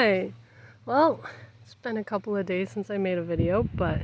Hi. Well, it's been a couple of days since I made a video, but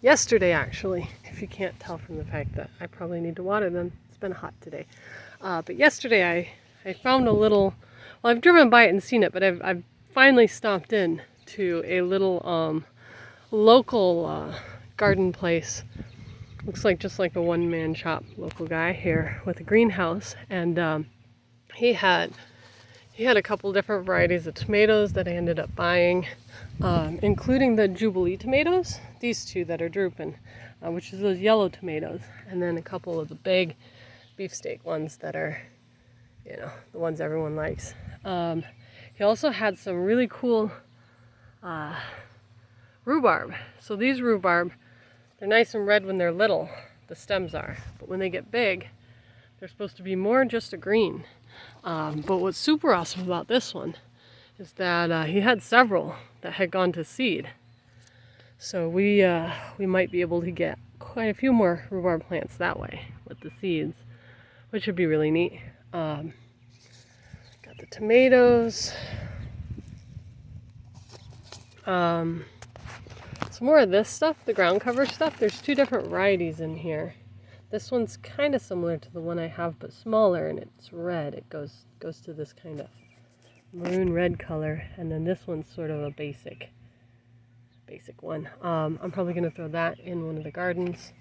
yesterday actually, if you can't tell from the fact that I probably need to water them, it's been hot today. But yesterday I found a little, well, I've driven by it and seen it, but I've finally stopped in to a little local garden place. Looks like just like a one-man shop, local guy here with a greenhouse, and he had a couple different varieties of tomatoes that I ended up buying, including the Jubilee tomatoes, these two that are drooping, which is those yellow tomatoes, and then a couple of the big beefsteak ones that are, you know, the ones everyone likes. He also had some really cool rhubarb. So these rhubarb, they're nice and red when they're little, the stems are, but when they get big, they're supposed to be more just a green. But what's super awesome about this one is that he had several that had gone to seed. So we might be able to get quite a few more rhubarb plants that way with the seeds, which would be really neat. Got the tomatoes. Some more of this stuff, the ground cover stuff. There's two different varieties in here. This one's kind of similar to the one I have, but smaller, and it's red. It goes to this kind of maroon red color, and then this one's sort of a basic one. I'm probably going to throw that in one of the gardens.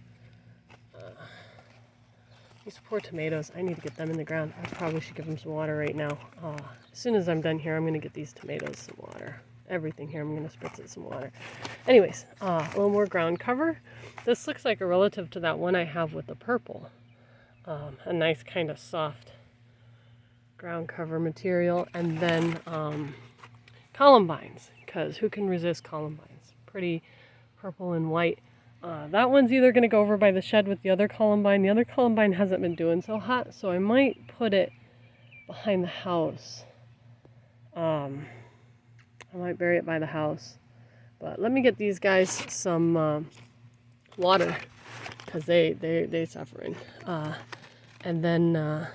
These poor tomatoes, I need to get them in the ground. I probably should give them some water right now. As soon as I'm done here, I'm going to get these tomatoes some water. Everything here, I'm going to spritz it some water. Anyways, a little more ground cover. This looks like a relative to that one I have with the purple. A nice kind of soft ground cover material. And then columbines, because who can resist columbines? Pretty purple and white. That one's either going to go over by the shed with the other columbine. The other columbine hasn't been doing so hot, so I might put it behind the house. I might bury it by the house. But let me get these guys some water, because they suffering. And then I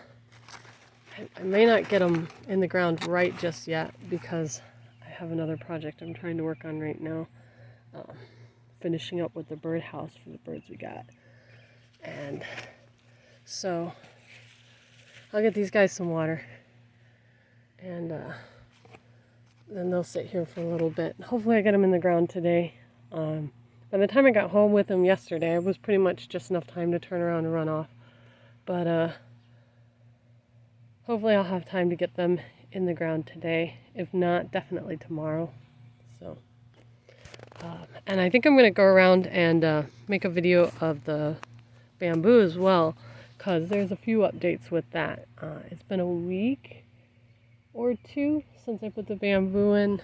may not get them in the ground right just yet, because I have another project I'm trying to work on right now. Finishing up with the birdhouse for the birds we got. And so I'll get these guys some water, and then they'll sit here for a little bit. Hopefully I get them in the ground today. By the time I got home with them yesterday, it was pretty much just enough time to turn around and run off. But hopefully I'll have time to get them in the ground today. If not, definitely tomorrow. So, and I think I'm going to go around and make a video of the bamboo as well, because there's a few updates with that. It's been a week or two since I put the bamboo in.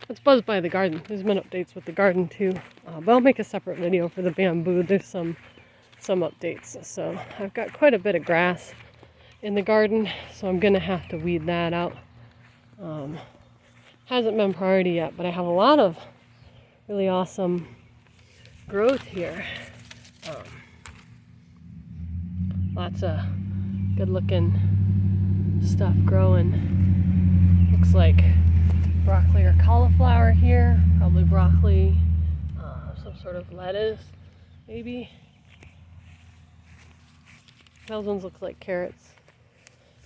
It's buzzed by the garden. There's been updates with the garden too, but I'll make a separate video for the bamboo. There's some updates. So I've got quite a bit of grass in the garden, so I'm gonna have to weed that out. Hasn't been priority yet, but I have a lot of really awesome growth here. Lots of good looking stuff growing. Looks like broccoli or cauliflower here, probably broccoli, some sort of lettuce maybe. Those ones look like carrots.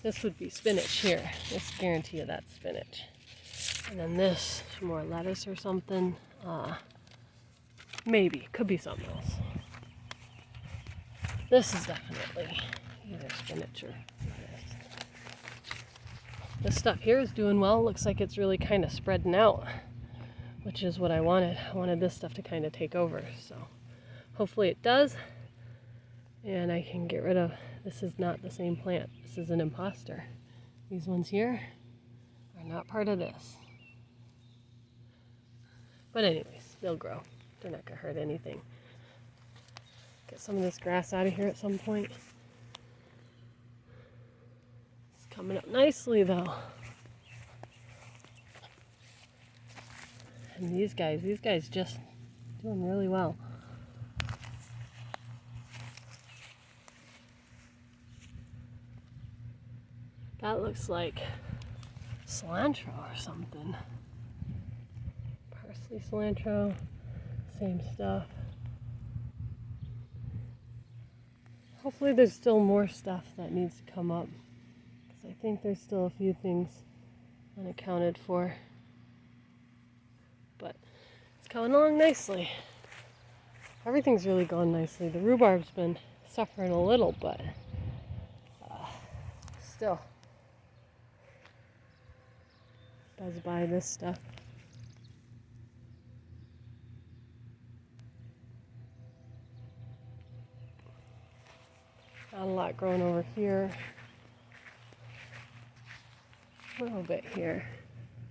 This would be spinach here. This guarantee you that's spinach. And then this, some more lettuce or something. Maybe, could be something else. This is definitely either spinach or lettuce. This stuff here is doing well. Looks like it's really kind of spreading out, which is what I wanted. I wanted this stuff to kind of take over, so hopefully it does. And I can get rid of, this is not the same plant. This is an imposter. These ones here are not part of this. But anyways, they'll grow. They're not gonna hurt anything. Get some of this grass out of here at some point. It's coming up nicely though. And these guys just doing really well. That looks like cilantro or something. Parsley, cilantro, same stuff. Hopefully there's still more stuff that needs to come up, because I think there's still a few things unaccounted for. But it's coming along nicely. Everything's really gone nicely. The rhubarb's been suffering a little, but still. Buzz by this stuff. Not a lot growing over here. A little bit here.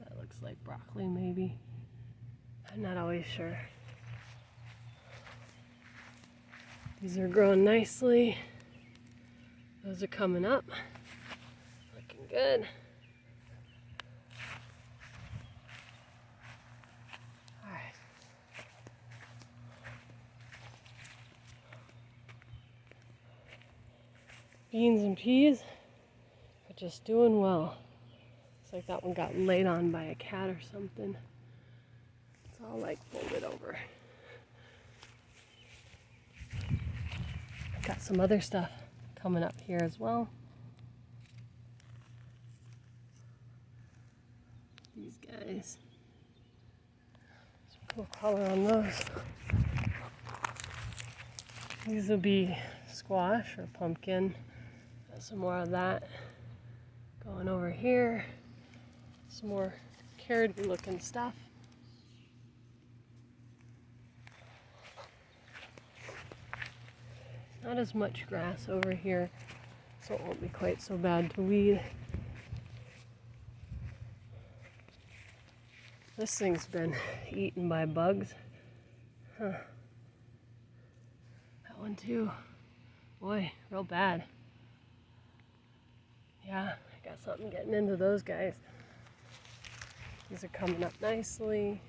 That looks like broccoli maybe. I'm not always sure. These are growing nicely. Those are coming up. Looking good. Alright. Beans and peas are just doing well. Looks like that one got laid on by a cat or something. It's all like folded over. Got some other stuff coming up here as well. These guys. Some cool color on those. These will be squash or pumpkin. Got some more of that going over here. Some more carroty looking stuff. Not as much grass over here, so it won't be quite so bad to weed. This thing's been eaten by bugs. Huh. That one too. Boy, real bad. Yeah, I got something getting into those guys. These are coming up nicely.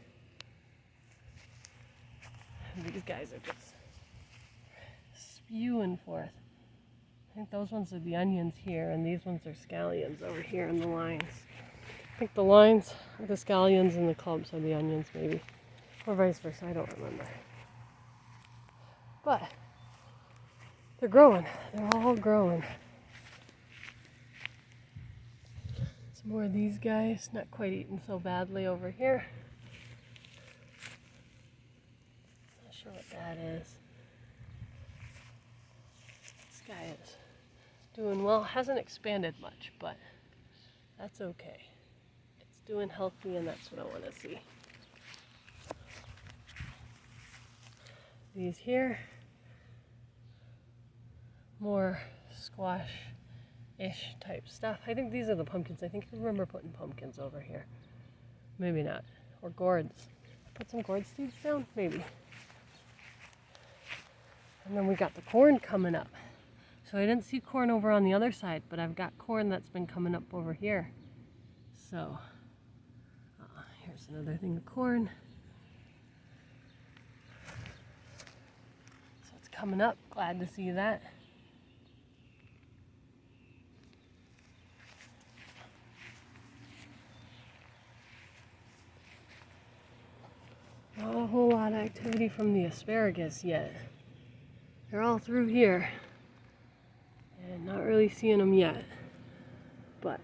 And these guys are just spewing forth. I think those ones are the onions here, and these ones are scallions over here in the lines. I think the lines are the scallions and the clumps are the onions, maybe. Or vice versa, I don't remember. But they're growing. They're all growing. Some more of these guys, not quite eating so badly over here. Not sure what that is. This guy is doing well. Hasn't expanded much, but that's okay. It's doing healthy, and that's what I want to see. These here, more squash-ish type stuff. I think these are the pumpkins. I think I remember putting pumpkins over here. Maybe not. Or gourds. Put some gourd seeds down? Maybe. And then we got the corn coming up. So I didn't see corn over on the other side, but I've got corn that's been coming up over here. So, here's another thing of corn. So it's coming up. Glad to see that. Not a whole lot of activity from the asparagus yet. They're all through here. And not really seeing them yet. But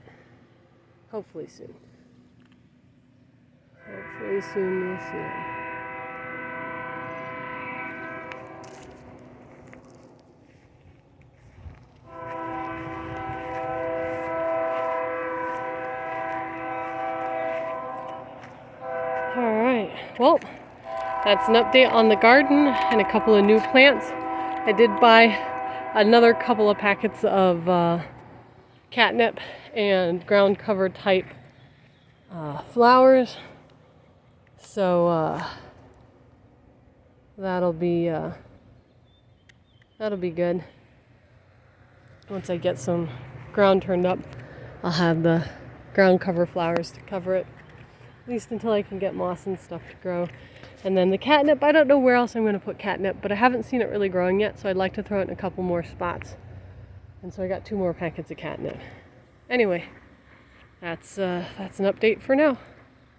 hopefully soon. Hopefully soon we'll see them. Alright, well, that's an update on the garden and a couple of new plants. I did buy another couple of packets of catnip and ground cover type flowers. So that'll be good. Once I get some ground turned up, I'll have the ground cover flowers to cover it. At least until I can get moss and stuff to grow. And then the catnip, I don't know where else I'm going to put catnip, but I haven't seen it really growing yet, so I'd like to throw it in a couple more spots. And so I got 2 more packets of catnip. Anyway, that's an update for now.